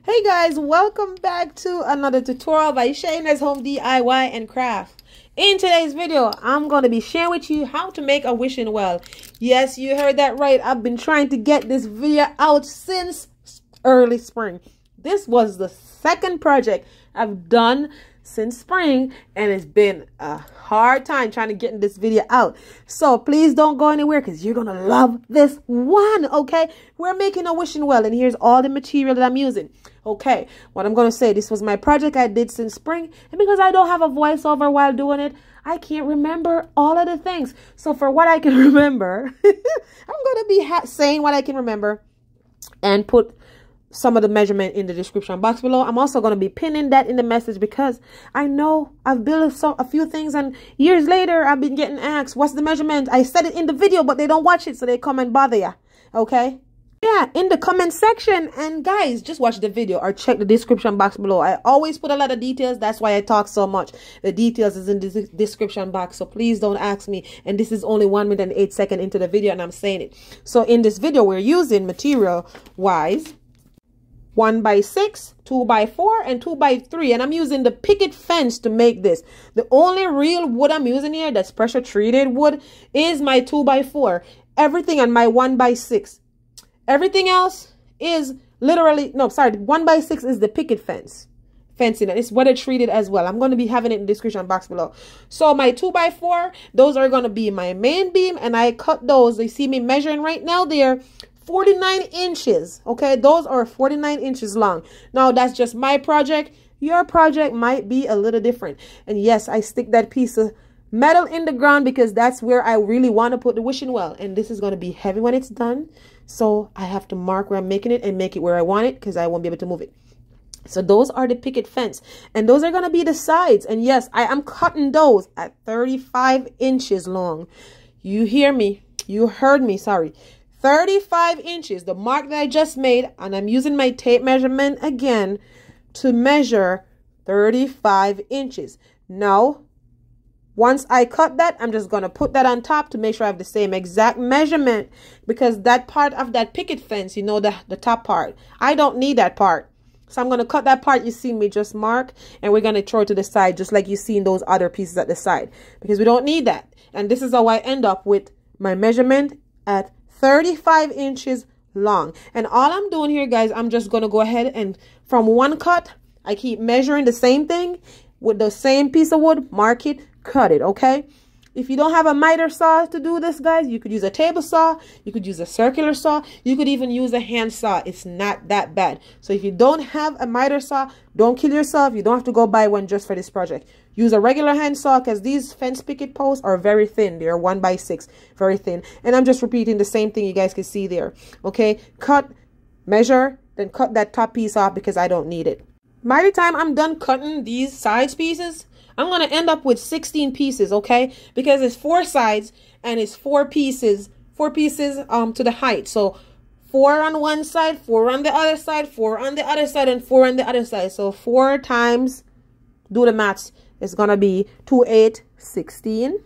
Hey guys, welcome back to another tutorial by Shayna's Home DIY and Craft. In today's video, I'm going to be sharing with you how to make a wishing well. Yes, you heard that right. I've been trying to get this video out since early spring. This was the second project I've done since spring, and it's been a hard time trying to get this video out. So please don't go anywhere because you're gonna love this one. Okay, we're making a wishing well, and here's all the material that I'm using. Okay, what I'm gonna say, this was my project I did since spring, and because I don't have a voiceover while doing it, I can't remember all of the things. So for what I can remember, I'm gonna be saying what I can remember and put some of the measurement in the description box below. I'm also going to be pinning that in the message because I know I've built a few things, and years later I've been getting asked, what's the measurement? I said it in the video, but they don't watch it, so they come and bother you. Okay, yeah, in the comment section. And guys, just watch the video or check the description box below. I always put a lot of details. That's why I talk so much. The details is in the description box, so please don't ask me. And this is only 1 minute and 8 seconds into the video, and I'm saying it. So in this video, we're using material wise 1x6, 2x4, and 2x3, and I'm using the Picket fence to make this. The only real wood I'm using here that's pressure treated wood is my 2x4. Everything on my 1x6. Everything else is literally, no, sorry, 1x6 is the Picket fencing, and it's weather treated as well. I'm going to be having it in the description box below. So my 2x4, those are going to be my main beam, and I cut those. You see me measuring right now there. 49 inches. Okay, those are 49 inches long. Now that's just my project. Your project might be a little different. And yes, I stick that piece of metal in the ground because that's where I really want to put the wishing well, and this is going to be heavy when it's done, so I have to mark where I'm making it and make it where I want it because I won't be able to move it. So those are the Picket fence, and those are going to be the sides. And yes, I am cutting those at 35 inches long. You hear me, you heard me, sorry, 35 inches, the mark that I just made, and I'm using my tape measurement again to measure 35 inches. Now, once I cut that, I'm just going to put that on top to make sure I have the same exact measurement, because that part of that Picket fence, you know, the top part, I don't need that part. So I'm going to cut that part you see me just mark, and we're going to throw it to the side just like you see in those other pieces at the side, because we don't need that. And this is how I end up with my measurement at 35 inches long. And all I'm doing here, guys, I'm just going to go ahead and from one cut, I keep measuring the same thing with the same piece of wood, mark it, cut it. Okay, if you don't have a miter saw to do this, guys, you could use a table saw, you could use a circular saw, you could even use a hand saw. It's not that bad. So if you don't have a miter saw, don't kill yourself. You don't have to go buy one just for this project. Use a regular hand saw, because these fence picket posts are very thin. They're 1x6, very thin. And I'm just repeating the same thing you guys can see there. Okay, cut, measure, then cut that top piece off because I don't need it. By the time I'm done cutting these sides pieces, I'm going to end up with 16 pieces, okay? Because it's 4 sides and it's 4 pieces to the height. So 4 on one side, 4 on the other side, 4 on the other side, and 4 on the other side. So 4 times, do the maths, it's going to be 2, 8, 16.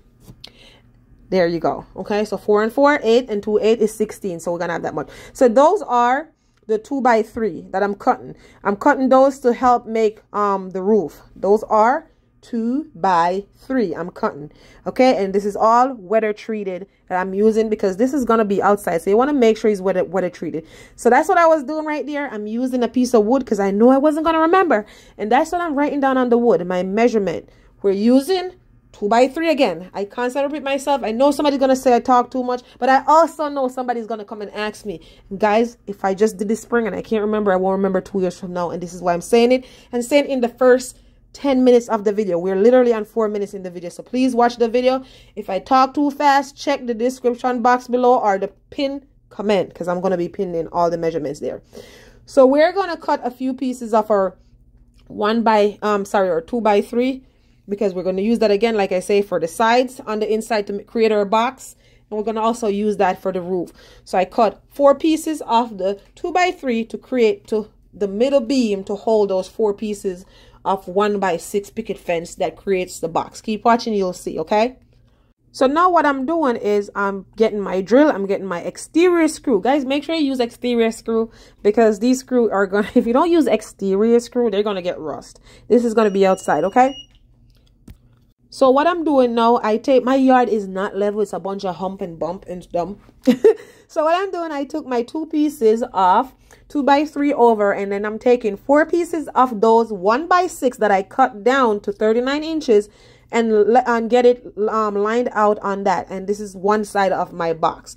There you go. Okay, so 4 and 4, 8, and 2, 8 is 16. So we're going to have that much. So those are the 2x3 that I'm cutting. I'm cutting those to help make the roof. Those are 2x3 I'm cutting. Okay, and this is all weather treated that I'm using because this is gonna be outside, so you want to make sure it's weather treated. So that's what I was doing right there. I'm using a piece of wood because I know I wasn't gonna remember, and that's what I'm writing down on the wood, my measurement. We're using 2x3 again. I constantly repeat myself. I know somebody's gonna say I talk too much, but I also know somebody's gonna come and ask me, guys, if I just did this spring and I can't remember, I won't remember 2 years from now. And this is why I'm saying it, and saying it in the first 10 minutes of the video. We're literally on 4 minutes in the video, so please watch the video. If I talk too fast, check the description box below or the pin comment, because I'm going to be pinning all the measurements there. So we're going to cut a few pieces of our 2x3, because we're going to use that again, like I say, for the sides on the inside to create our box, and we're going to also use that for the roof. So I cut 4 pieces off the 2x3 to create the middle beam to hold those 4 pieces of 1x6 picket fence that creates the box. Keep watching, you'll see. Okay, So now what I'm doing is I'm getting my drill. I'm getting my exterior screw. Guys, make sure you use exterior screw, because these screws are going to, if you don't use exterior screw, they're going to get rust. This is going to be outside, okay? So what I'm doing now, my yard is not level. It's a bunch of hump and bump and dump. So what I'm doing, I took my 2 pieces off, 2x3 over, and then I'm taking 4 pieces of those 1x6 that I cut down to 39 inches and get it lined out on that. And this is one side of my box.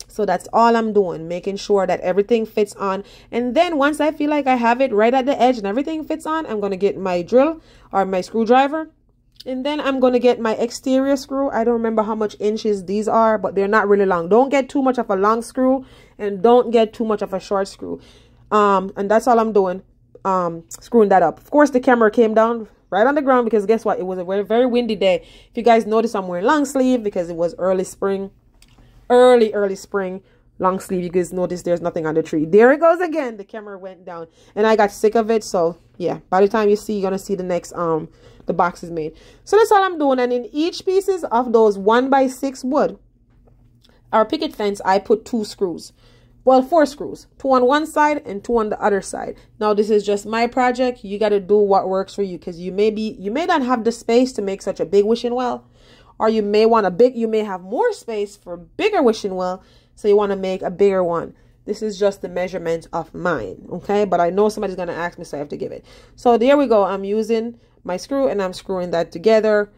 So that's all I'm doing, making sure that everything fits on. And then once I feel like I have it right at the edge and everything fits on, I'm going to get my drill or my screwdriver. And then I'm going to get my exterior screw. I don't remember how much inches these are, but they're not really long. Don't get too much of a long screw and don't get too much of a short screw. And that's all I'm doing, screwing that up. Of course, the camera came down right on the ground because guess what? It was a very, very windy day. If you guys notice, I'm wearing long sleeve because it was early spring, early spring. Long sleeve. You guys notice there's nothing on the tree. There it goes again. The camera went down and I got sick of it. So yeah, by the time you see, you're gonna see the next the box is made. So that's all I'm doing. And in each pieces of those 1x6 wood, our picket fence, I put 2 screws. Well, 4 screws, 2 on one side and 2 on the other side. Now this is just my project. You got to do what works for you, because you may not have the space to make such a big wishing well, or you may have more space for bigger wishing well, so you want to make a bigger one. This is just the measurement of mine, okay? But I know somebody's going to ask me, so I have to give it. So there we go. I'm using my screw and I'm screwing that together.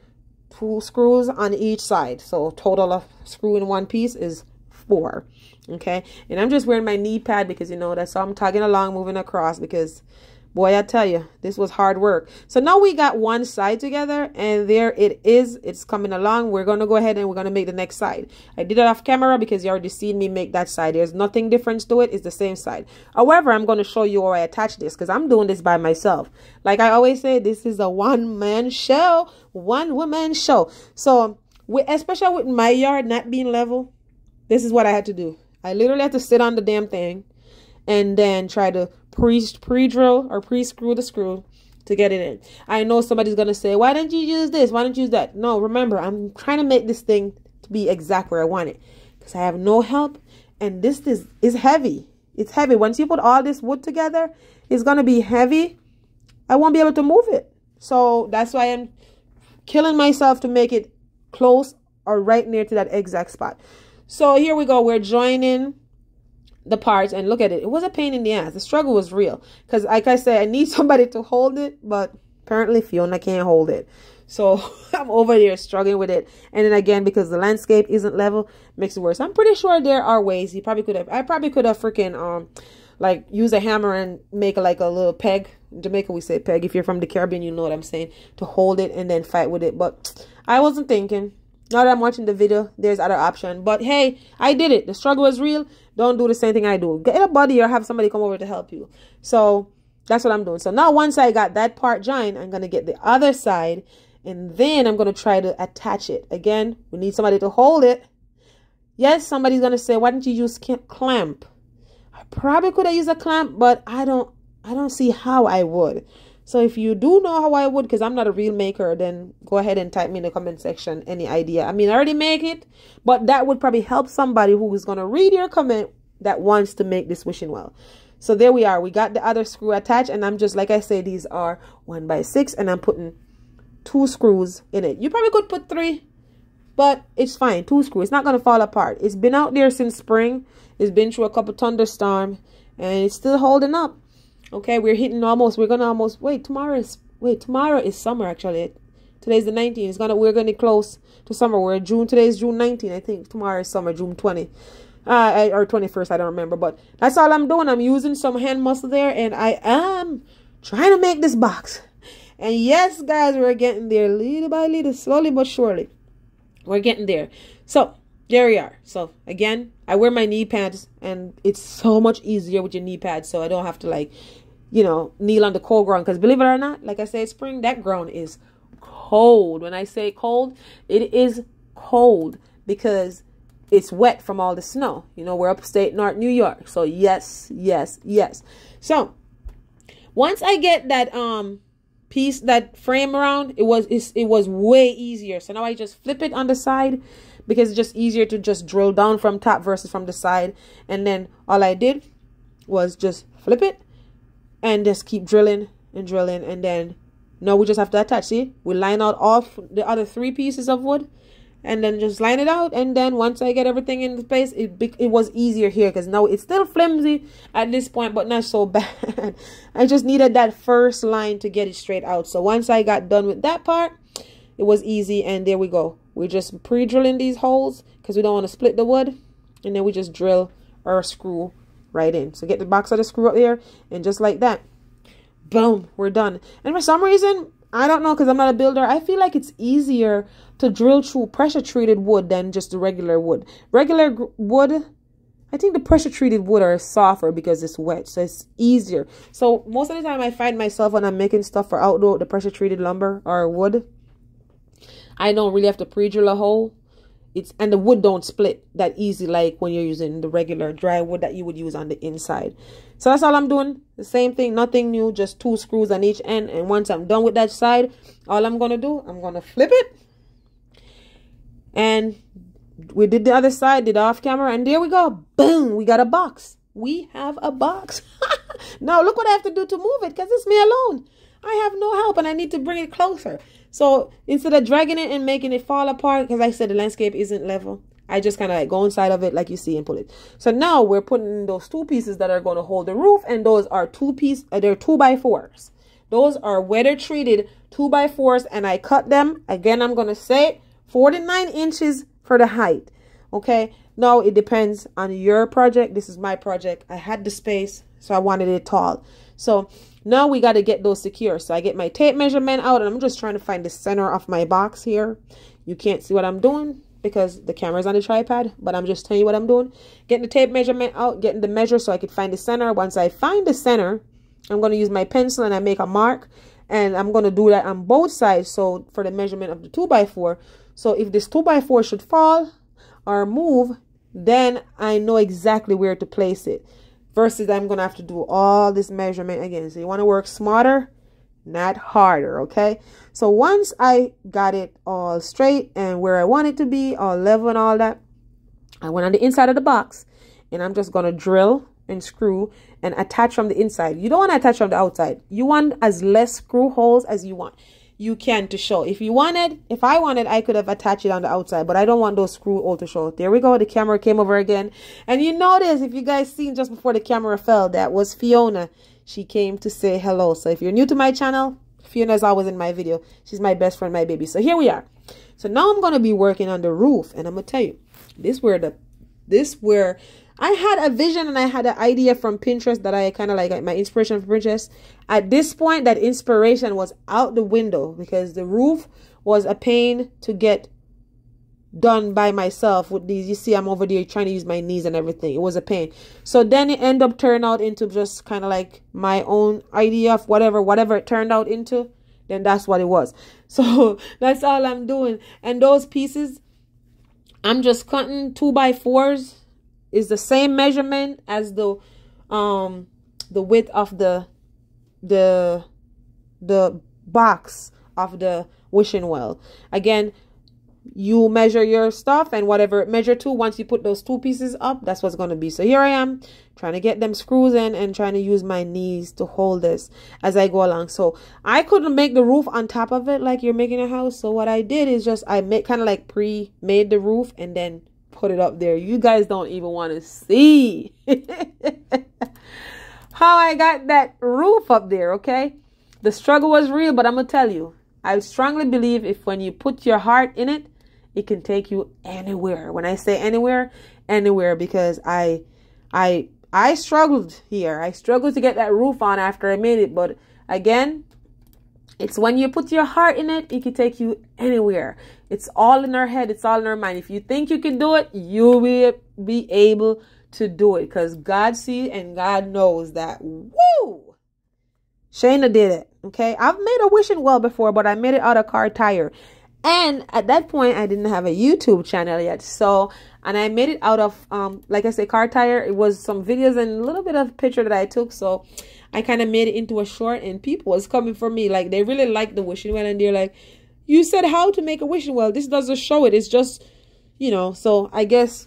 2 screws on each side. So total of screw in one piece is 4. Okay, and I'm just wearing my knee pad because, you know, that's how I'm tugging along, moving across, because boy, I tell you, this was hard work. So now we got one side together, and there it is. It's coming along. We're going to go ahead and we're going to make the next side. I did it off camera because you already seen me make that side. There's nothing different to it. It's the same side. However, I'm going to show you where I attach this, because I'm doing this by myself. Like I always say, this is a one-man show, one-woman show. So especially with my yard not being level, this is what I had to do. I literally had to sit on the damn thing and then try to pre-drill or pre-screw the screw to get it in. I know somebody's going to say, why don't you use this? Why don't you use that? No, remember, I'm trying to make this thing to be exact where I want it, because I have no help. And this is heavy. It's heavy. Once you put all this wood together, it's going to be heavy. I won't be able to move it. So that's why I'm killing myself to make it close or right near to that exact spot. So here we go. We're joining the parts, and look at it. It was a pain in the ass. The struggle was real, because like I said, I need somebody to hold it, but apparently Fiona can't hold it. So I'm over there struggling with it. And then again, because the landscape isn't level, makes it worse. I'm pretty sure there are ways. I probably could have freaking like use a hammer and make like a little peg. In Jamaica we say peg. If you're from the Caribbean, you know what I'm saying, to hold it and then fight with it. But I wasn't thinking. Now that I'm watching the video, there's other option. But hey, I did it. The struggle was real. Don't do the same thing I do. Get a buddy or have somebody come over to help you. So that's what I'm doing. So now once I got that part joined, I'm going to get the other side, and then I'm going to try to attach it. Again, we need somebody to hold it. Yes, somebody's going to say, why don't you use clamp? I probably could have used a clamp, but I don't see how I would. So if you do know how I would, because I'm not a real maker, then go ahead and type me in the comment section any idea. I mean, I already make it, but that would probably help somebody who is going to read your comment that wants to make this wishing well. So there we are. We got the other screw attached, and I'm just, like I say, these are 1x6, and I'm putting 2 screws in it. You probably could put 3, but it's fine. 2 screws. It's not going to fall apart. It's been out there since spring. It's been through a couple thunderstorms, and it's still holding up. Okay, we're gonna almost wait. Tomorrow is summer actually. Today's the 19th. We're gonna close to summer. Today's June 19th. I think tomorrow is summer, June 20. Or 21st, I don't remember. But that's all I'm doing. I'm using some hand muscle there, and I am trying to make this box. And yes, guys, we're getting there little by little, slowly but surely. We're getting there. So there we are. So again, I wear my knee pads, and it's so much easier with your knee pads, so I don't have to, like, you know, kneel on the cold ground. Because believe it or not, like I said, spring, that ground is cold. When I say cold, it is cold because it's wet from all the snow. You know, we're upstate North New York. So yes, yes, yes. So once I get that piece, that frame around, it was way easier. So now I just flip it on the side because it's just easier to just drill down from top versus from the side. And then all I did was just flip it and just keep drilling and drilling. And then now we just have to attach. See, we line out off the other 3 pieces of wood and then just line it out. And then once I get everything in place, it was easier here because now it's still flimsy at this point, but not so bad. I just needed that first line to get it straight out. So once I got done with that part, it was easy. And there we go. We're just pre-drilling these holes because we don't want to split the wood. And then we just drill our screw right in. So get the box of the screw up there, and just like that, boom, we're done. And for some reason, I don't know, because I'm not a builder, I feel like it's easier to drill through pressure treated wood than just the regular wood. Regular wood, I think the pressure treated wood are softer because it's wet, so it's easier. So most of the time I find myself when I'm making stuff for outdoor, the pressure treated lumber or wood, I don't really have to pre-drill a hole. And the wood don't split that easy like when you're using the regular dry wood that you would use on the inside. So that's all I'm doing. The same thing, nothing new, just 2 screws on each end. And once I'm done with that side, all I'm going to do, I'm going to flip it. And we did the other side, did off camera, and there we go. Boom, we got a box. We have a box. Now look what I have to do to move it, because it's me alone. I have no help and I need to bring it closer. So instead of dragging it and making it fall apart, because I said the landscape isn't level, I just kind of like go inside of it like you see and pull it. So now we're putting in those 2 pieces that are going to hold the roof, and those are they're 2x4s. Those are weather treated 2x4s, and I cut them. Again, I'm going to say 49 inches for the height. Okay. Now it depends on your project. This is my project. I had the space, so I wanted it tall. So now we got to get those secure. So I get my tape measurement out, and I'm just trying to find the center of my box here. You can't see what I'm doing because the camera's on the tripod, but I'm just telling you what I'm doing. Getting the tape measurement out, getting the measure so I could find the center. Once I find the center, I'm going to use my pencil and I make a mark, and I'm going to do that on both sides. So for the measurement of the 2x4. So if this 2x4 should fall or move, then I know exactly where to place it. Versus I'm going to have to do all this measurement again. So you want to work smarter, not harder, okay? So once I got it all straight and where I want it to be, all level and all that, I went on the inside of the box, and I'm just going to drill and screw and attach from the inside. You don't want to attach from the outside. You want as less screw holes as you want. You can to show. If I wanted, I could have attached it on the outside, but I don't want those screw holes to show. There we go. The camera came over again. And you notice, if you guys seen just before the camera fell, that was Fiona. She came to say hello. So if you're new to my channel, Fiona is always in my video. She's my best friend, my baby. So here we are. So now I'm going to be working on the roof, and I'm going to tell you, this where I had a vision and I had an idea from Pinterest that I kind of like my inspiration from Pinterest. At this point, that inspiration was out the window because the roof was a pain to get done by myself with these. You see, I'm over there trying to use my knees and everything. It was a pain. So then it ended up turning out into just kind of like my own idea of whatever it turned out into. Then that's what it was. So that's all I'm doing. And those pieces, I'm just cutting 2x4s. Is the same measurement as the width of the box of the wishing well. Again, you measure your stuff, and whatever it measure to, once you put those 2 pieces up, that's what's going to be. So here I am trying to get them screws in and trying to use my knees to hold this as I go along. So I couldn't make the roof on top of it like you're making a house. So what I did is just I kind of like pre-made the roof and then put it up there. You guys don't even want to see how I got that roof up there, okay? The struggle was real, but I'm gonna tell you, I strongly believe if when you put your heart in it, it can take you anywhere. When I say anywhere, because I struggled here. I struggled to get that roof on after I made it, but again, it's when you put your heart in it, it can take you anywhere. It's all in our head. It's all in our mind. If you think you can do it, you will be able to do it. Because God sees and God knows that. Woo! Shana did it. Okay? I've made a wishing well before, but I made it out of car tire. And at that point, I didn't have a YouTube channel yet. And I made it out of, like I say, car tire. It was some videos and a little bit of picture that I took. So I kind of made it into a short, and people was coming for me. Like, they really liked the wishing well, and they're like, you said how to make a wishing well. This doesn't show it. It's just, you know. So I guess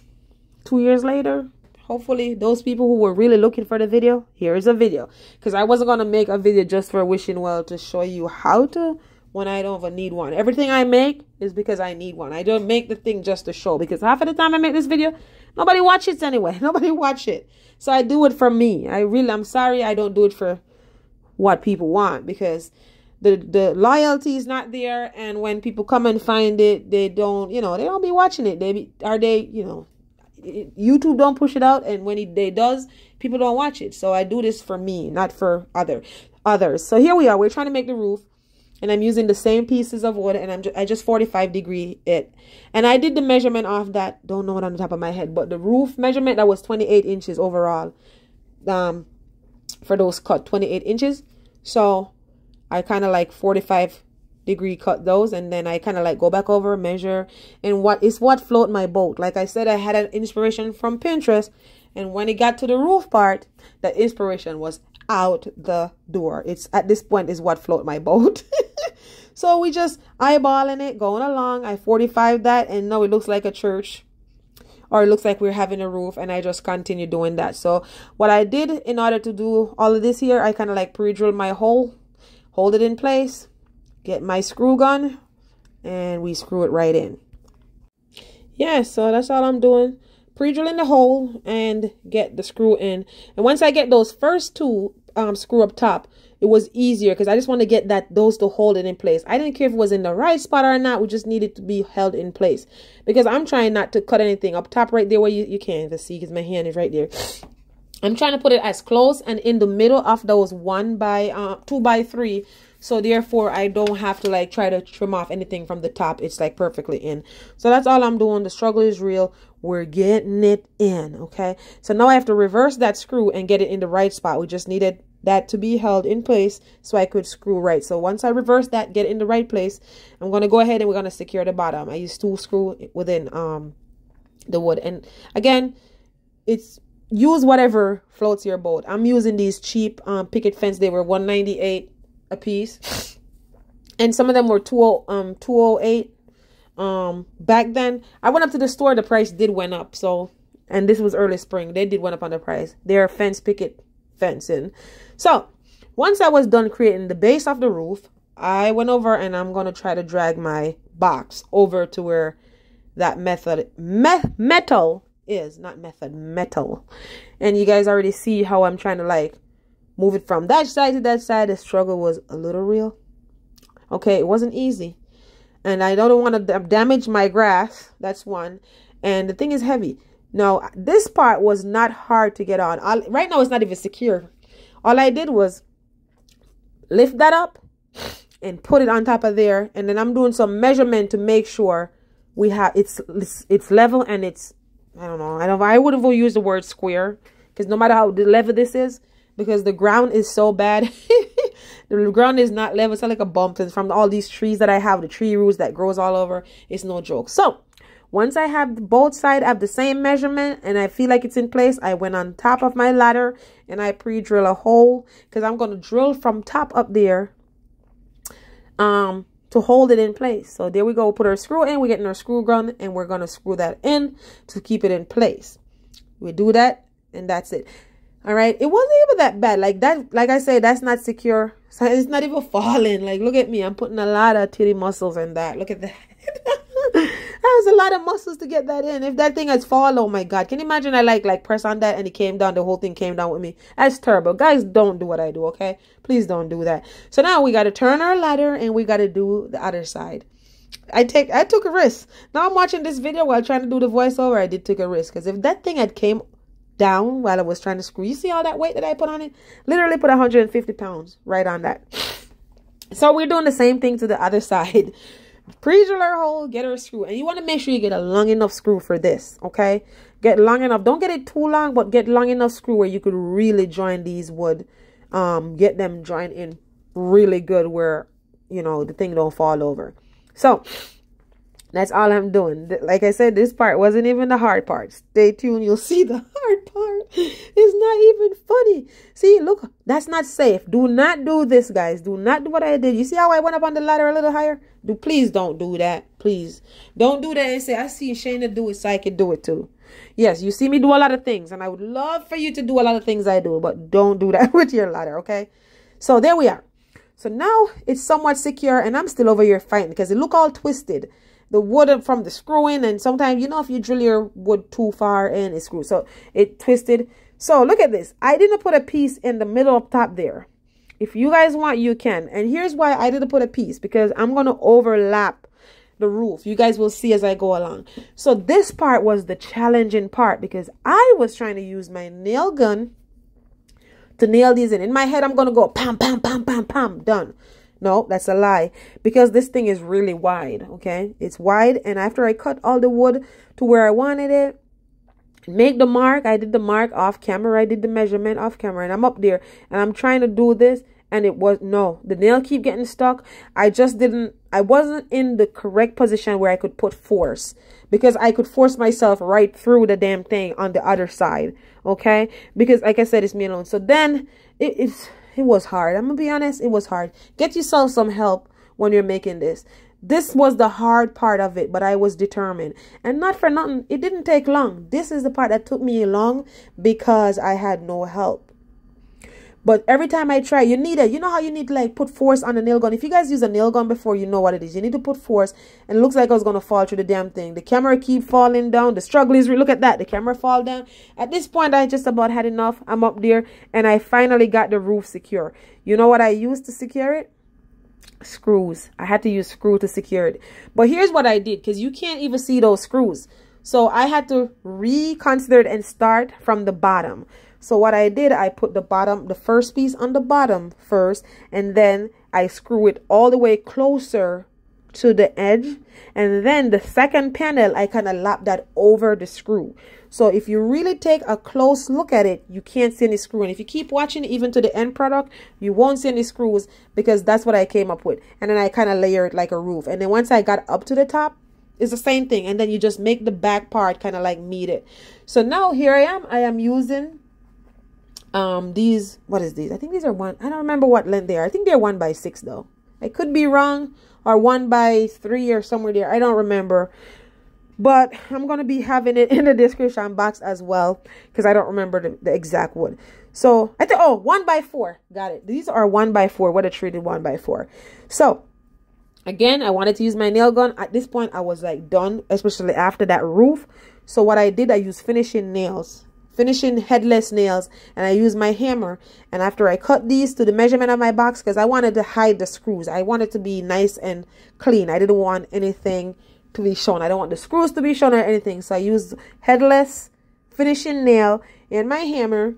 2 years later, hopefully those people who were really looking for the video, here is a video. Because I wasn't going to make a video just for a wishing well to show you how to, when I don't even need one. Everything I make is because I need one. I don't make the thing just to show, because half of the time I make this video, nobody watches it anyway. Nobody watch it. So I do it for me. I'm sorry I don't do it for what people want, because the loyalty is not there. And when people come and find it, they don't, you know, they don't be watching it. You know, YouTube don't push it out, and when they does, people don't watch it. So I do this for me, not for others. So here we are. We're trying to make the roof, and I'm using the same pieces of wood, and I just 45-degree it. And I did the measurement off that. Don't know it on the top of my head, but the roof measurement, that was 28 inches overall. For those cut 28 inches. So I kind of like 45-degree cut those, and then I kind of like go back over, measure, and what float my boat. Like I said, I had an inspiration from Pinterest, and when it got to the roof part, the inspiration was out the door. It's at this point is what float my boat. So we just eyeballing it, going along. I 45 that, and now it looks like a church, or it looks like we're having a roof, and I just continue doing that. So what I did in order to do all of this here, I kind of like pre-drill my hole, hold it in place, get my screw gun, and we screw it right in. Yeah, so that's all I'm doing. Pre-drilling the hole and get the screw in. And once I get those first two screw up top, it was easier, because I just want to get those to hold it in place. I didn't care if it was in the right spot or not. We just needed to be held in place, because I'm trying not to cut anything up top right there where you can't even see, because my hand is right there. I'm trying to put it as close and in the middle of those 2 by 3. So therefore, I don't have to like try to trim off anything from the top. It's like perfectly in. So that's all I'm doing. The struggle is real. We're getting it in. Okay. So now I have to reverse that screw and get it in the right spot. We just needed that to be held in place so I could screw right. So once I reverse that, get it in the right place, I'm going to go ahead and we're going to secure the bottom. I use 2 screws within the wood. And again, it's use whatever floats your boat. I'm using these cheap picket fence. They were $198 a piece, and some of them were $208. Back then I went up to the store, the price did went up. So, and this was early spring, they did went up on the price. They're picket fencing. So once I was done creating the base of the roof, I went over and I'm going to try to drag my box over to where that metal is, not method, metal. And you guys already see how I'm trying to like move it from that side to that side. The struggle was a little real. Okay, it wasn't easy. And I don't want to damage my grass. That's one. And the thing is heavy. Now, this part was not hard to get on. Right now, it's not even secure. All I did was lift that up and put it on top of there. And then I'm doing some measurement to make sure we have it's level, and it's, I don't know. I wouldn't use the word square, because no matter how the level this is, because the ground is so bad. The ground is not level. It's not like a bump. And from all these trees that I have, the tree roots that grows all over, it's no joke. So once I have both sides have the same measurement and I feel like it's in place, I went on top of my ladder and I pre-drill a hole, because I'm going to drill from top up there to hold it in place. So there we go. We'll put our screw in. We're getting our screw gun, and we're going to screw that in to keep it in place. We do that, and that's it. All right, it wasn't even that bad. Like that, like I said, that's not secure. So it's not even falling. Like, look at me. I'm putting a lot of titty muscles in that. Look at that. That was a lot of muscles to get that in. If that thing has fallen, oh my God. Can you imagine I like press on that and it came down, the whole thing came down with me? That's terrible. Guys, don't do what I do, okay? Please don't do that. So now we got to turn our ladder and we got to do the other side. I took a risk. Now I'm watching this video while trying to do the voiceover. I did take a risk, because if that thing had came down while I was trying to screw, you see all that weight that I put on it? Literally put 150 pounds right on that. So we're doing the same thing to the other side. Pre-drill our hole, get our screw, and you want to make sure you get a long enough screw for this, okay? Get long enough. Don't get it too long, but get long enough screw where you could really join these wood, get them joined in really good where, you know, the thing don't fall over. So That's all I'm doing. Like I said, this part wasn't even the hard part. Stay tuned. You'll see the hard part. It's not even funny. See, look, that's not safe. Do not do this, guys. Do not do what I did. You see how I went up on the ladder a little higher? Please don't do that. Please. Don't do that and say, I see Shayna do it, so I can do it too. Yes, you see me do a lot of things, and I would love for you to do a lot of things I do, but don't do that with your ladder, okay? So there we are. So now it's somewhat secure, and I'm still over here fighting because it look all twisted. The wood from the screwing, and sometimes, you know, if you drill your wood too far in, it screws. So it twisted. So look at this. I didn't put a piece in the middle up top there. If you guys want, you can. And here's why I didn't put a piece, because I'm going to overlap the roof. You guys will see as I go along. So this part was the challenging part, because I was trying to use my nail gun to nail these in. In my head, I'm going to go pam, pam, pam, pam, pam, done. No, that's a lie, because this thing is really wide, okay? It's wide, and after I cut all the wood to where I wanted it, make the mark. I did the mark off camera. I did the measurement off camera, and I'm up there, and I'm trying to do this, and it was, no, the nail keep getting stuck. I wasn't in the correct position where I could put force, because I could force myself right through the damn thing on the other side, okay? Because like I said, it's me alone. So then it was hard. I'm gonna be honest, it was hard. Get yourself some help when you're making this. This was the hard part of it, but I was determined. And not for nothing, it didn't take long. This is the part that took me long because I had no help. But every time I try, you know how you need to like put force on the nail gun. If you guys use a nail gun before, you know what it is. You need to put force, and it looks like I was going to fall through the damn thing. The camera keep falling down. The struggle is, look at that. The camera fall down. At this point, I just about had enough. I'm up there, and I finally got the roof secure. You know what I used to secure it? Screws. I had to use screw to secure it. But here's what I did, because you can't even see those screws. So I had to reconsider it and start from the bottom. So what I did, I put the first piece on the bottom first, and then I screw it all the way closer to the edge. And then the second panel, I kind of lap that over the screw. So if you really take a close look at it, you can't see any screw. And if you keep watching even to the end product, you won't see any screws, because that's what I came up with. And then I kind of layer it like a roof. And then once I got up to the top, it's the same thing. And then you just make the back part kind of like meet it. So now here I am using these, what is these? I think these are I don't remember what length they are. I think they're 1x6 though. I could be wrong, or 1x3 or somewhere there. I don't remember. But I'm going to be having it in the description box as well, because I don't remember the exact wood. So I think, oh, 1x4. Got it. These are 1x4. What a treated 1x4. So again, I wanted to use my nail gun. At this point, I was like done, especially after that roof. So what I did, I used finishing headless nails, and I used my hammer. And after I cut these to the measurement of my box, because I wanted to hide the screws, I wanted to be nice and clean. I didn't want anything to be shown. I don't want the screws to be shown or anything. So I used headless finishing nail and my hammer.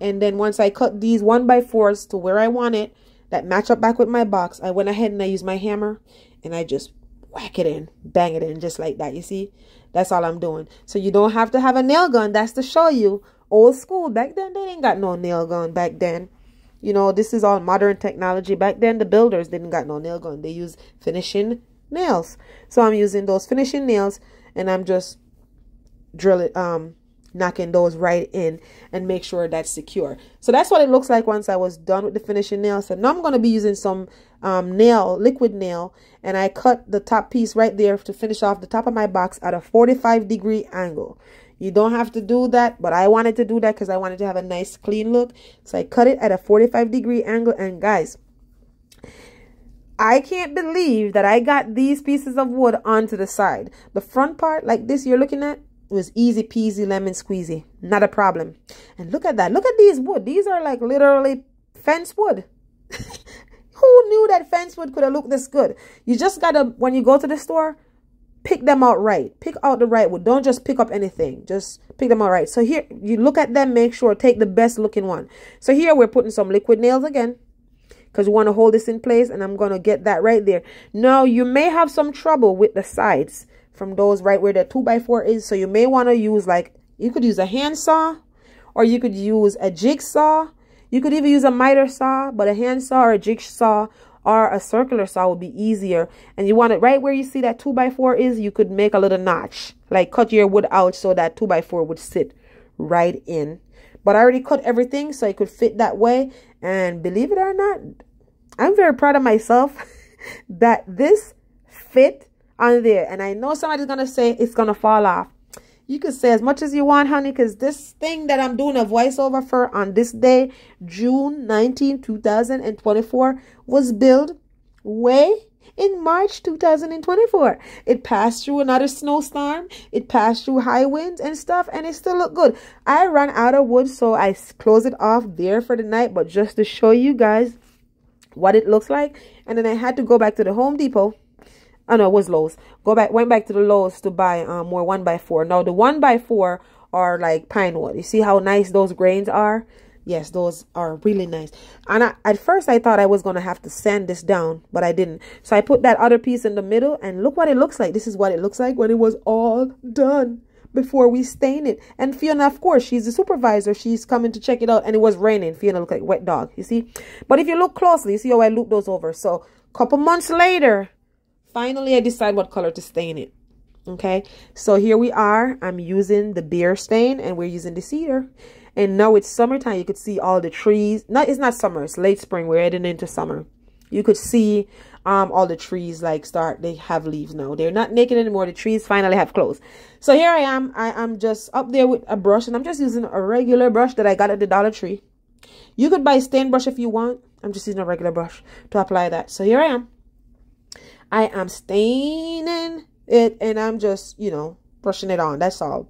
And then once I cut these 1x4s to where I want it, that match up back with my box, I went ahead and I used my hammer, and I just whack it in, bang it in, just like that. You see, that's all I'm doing. So you don't have to have a nail gun. That's to show you old school. Back then, they didn't got no nail gun back then. You know, this is all modern technology. Back then, the builders didn't got no nail gun. They used finishing nails. So I'm using those finishing nails, and I'm just knocking those right in and make sure that's secure. So that's what it looks like once I was done with the finishing nails. So now I'm going to be using some liquid nail, and I cut the top piece right there to finish off the top of my box at a 45-degree angle. You don't have to do that, but I wanted to do that because I wanted to have a nice clean look. So I cut it at a 45-degree angle. And guys, I can't believe that I got these pieces of wood onto the side. The front part, like this you're looking at, was easy peasy lemon squeezy, not a problem. And look at that. Look at these wood. These are like literally fence wood. Who knew that fence wood could have looked this good? You just gotta, when you go to the store, pick them out right. Pick out the right wood. Don't just pick up anything. Just pick them out right. So here, you look at them, make sure, take the best looking one. So here we're putting some liquid nails again, because we want to hold this in place, and I'm going to get that right there. Now, you may have some trouble with the sides from those right where the 2x4 is. So you may want to use, like, you could use a handsaw, or you could use a jigsaw. You could even use a miter saw, but a hand saw or a jigsaw or a circular saw would be easier. And you want it right where you see that 2x4 is, you could make a little notch, like cut your wood out so that 2x4 would sit right in. But I already cut everything so it could fit that way. And believe it or not, I'm very proud of myself that this fit on there. And I know somebody's going to say it's going to fall off. You could say as much as you want, honey, because this thing that I'm doing a voiceover for on this day, June 19, 2024, was built way in March 2024. It passed through another snowstorm. It passed through high winds and stuff, and it still looked good. I ran out of wood, so I closed it off there for the night, but just to show you guys what it looks like. And then I had to go back to the Home Depot. Oh no, it was Lowe's. Went back to the Lowe's to buy more 1x4. Now the 1x4 are like pine wood. You see how nice those grains are? Yes, those are really nice. And at first I thought I was going to have to sand this down, but I didn't. So I put that other piece in the middle, and look what it looks like. This is what it looks like when it was all done before we stain it. And Fiona, of course, she's the supervisor. She's coming to check it out, and it was raining. Fiona looked like a wet dog, you see? But if you look closely, you see how I looped those over. So a couple months later, finally I decide what color to stain it. Okay, so here we are. I'm using the beer stain, and we're using the cedar. And now it's summertime. You could see all the trees. No, it's not summer. It's late spring. We're heading into summer. You could see all the trees like they have leaves now. They're not naked anymore. The trees finally have clothes. So here I am. I'm just up there with a brush, and I'm just using a regular brush that I got at the Dollar Tree. You could buy a stain brush if you want. I'm just using a regular brush to apply that. So here I am. I am staining it, and I'm just, you know, brushing it on. That's all.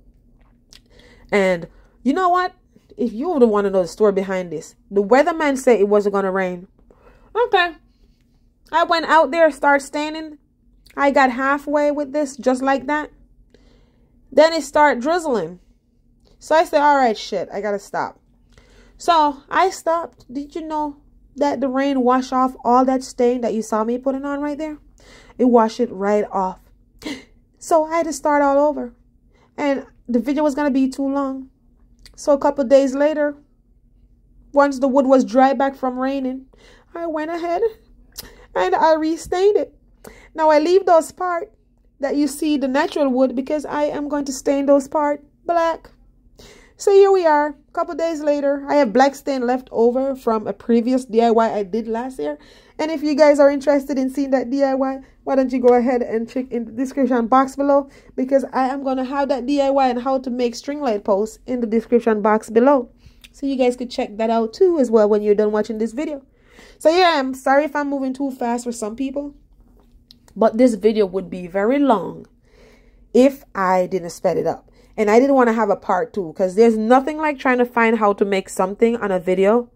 And you know what? If you would want to know the story behind this, the weatherman said it wasn't going to rain. Okay. I went out there, started staining. I got halfway with this, just like that. Then it started drizzling. So I said, all right, shit, I got to stop. So I stopped. Did you know that the rain washed off all that stain that you saw me putting on right there? It washed it right off. So I had to start all over. And the video was going to be too long. So a couple of days later, once the wood was dry back from raining, I went ahead and I restained it. Now I leave those parts that you see the natural wood because I am going to stain those parts black. So here we are, a couple of days later. I have black stain left over from a previous DIY I did last year. And if you guys are interested in seeing that DIY, why don't you go ahead and check in the description box below, because I am going to have that DIY and how to make string light posts in the description box below. So you guys could check that out too as well when you're done watching this video. So yeah, I'm sorry if I'm moving too fast for some people, but this video would be very long if I didn't sped it up. And I didn't want to have a part 2, because there's nothing like trying to find how to make something on a video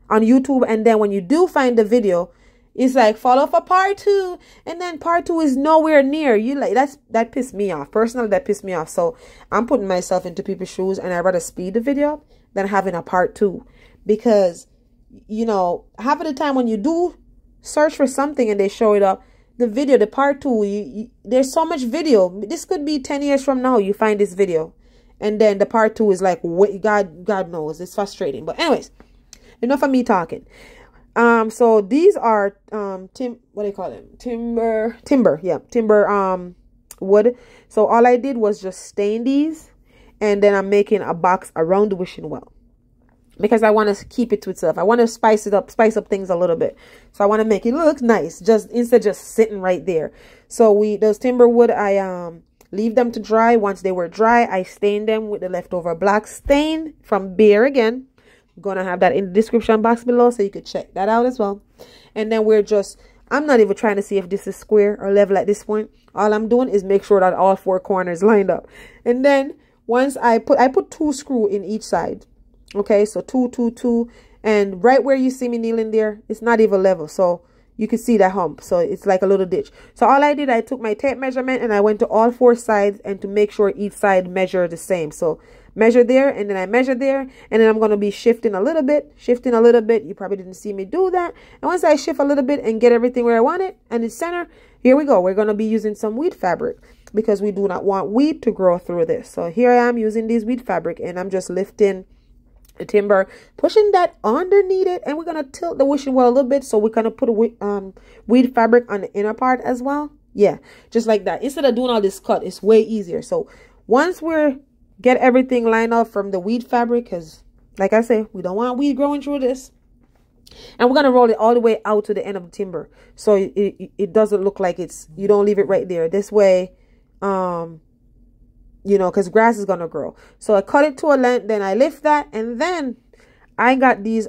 on YouTube, and then when you do find the video, it's like follow for part 2, and then part 2 is nowhere near. You like that pissed me off. Personally, that pissed me off. So I'm putting myself into people's shoes, and I'd rather speed the video up than having a part 2, because you know, half of the time when you do search for something and they show it up, the video, the part 2, there's so much video. This could be 10 years from now you find this video, and then the part 2 is like, wait, God knows, it's frustrating. But anyways, enough of me talking. So these are what do you call them? Timber wood. So all I did was just stain these, and then I'm making a box around the wishing well, because I want to keep it to itself. I want to spice up things a little bit. So I want to make it look nice, just instead of just sitting right there. So those timber wood, I leave them to dry. Once they were dry, I stained them with the leftover black stain from Behar again. I'm going to have that in the description box below, so you could check that out as well. And then I'm not even trying to see if this is square or level at this point. All I'm doing is make sure that all 4 corners lined up. And then once I put 2 screws in each side. Okay, so 2, 2, 2, and right where you see me kneeling there, it's not even level, so you can see that hump. So it's like a little ditch. So all I did, I took my tape measurement and I went to all 4 sides, and to make sure each side measure the same. So measure there, and then I measure there, and then I'm going to be shifting a little bit. You probably didn't see me do that. And once I shift a little bit and get everything where I want it and it's center, here we go. We're going to be using some wheat fabric, because we do not want wheat to grow through this. So here I am using this wheat fabric, and I'm just lifting the timber, pushing that underneath it, and we're gonna tilt the wishing well a little bit, so we're gonna put a weed fabric on the inner part as well. Yeah, just like that. Instead of doing all this cut, it's way easier. So once we're get everything lined up from the weed fabric, because like I say, we don't want weed growing through this, and we're gonna roll it all the way out to the end of the timber, so it doesn't look like it's, you don't leave it right there. This way, you know, because grass is gonna grow. So I cut it to a length, then I lift that, and then I got these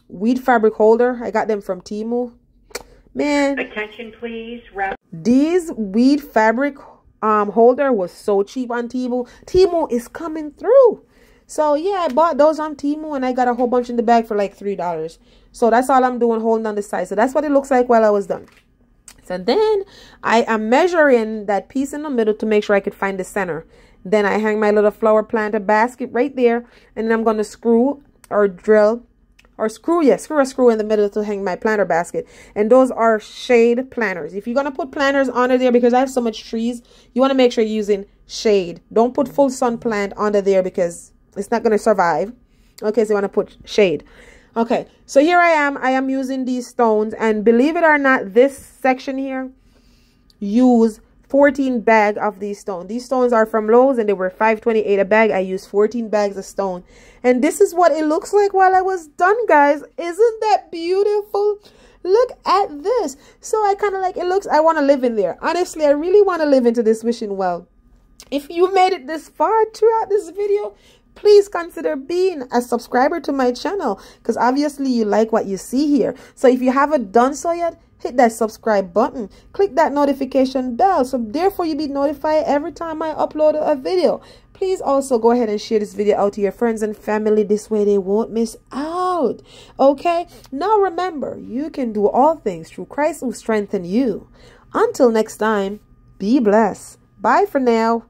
weed fabric holder. I got them from Temu. Man, attention please. These weed fabric holder was so cheap on Temu. Temu is coming through. So yeah, I bought those on Temu, and I got a whole bunch in the bag for like $3. So that's all I'm doing, holding on the side. So that's what it looks like while I was done. So then I am measuring that piece in the middle to make sure I could find the center. Then I hang my little flower planter basket right there, and then I'm going to screw or drill or screw a screw in the middle to hang my planter basket. And those are shade planters. If you're going to put planters under there, because I have so much trees, you want to make sure you're using shade. Don't put full sun plant under there because it's not going to survive. Okay, so you want to put shade. Okay, so here I am using these stones, and believe it or not, this section here use 14 bag of these stones. These stones are from Lowe's, and they were $5.28 a bag. I used 14 bags of stone, and this is what it looks like while I was done, guys. Isn't that beautiful? Look at this. So I kind of like, it looks, I want to live in there. Honestly, I really want to live into this wishing well. If you made it this far throughout this video, please consider being a subscriber to my channel, because obviously you like what you see here. So if you haven't done so yet, hit that subscribe button, click that notification bell, so therefore you'll be notified every time I upload a video. Please also go ahead and share this video out to your friends and family. This way they won't miss out. Okay, now remember, you can do all things through Christ who strengthens you. Until next time, be blessed. Bye for now.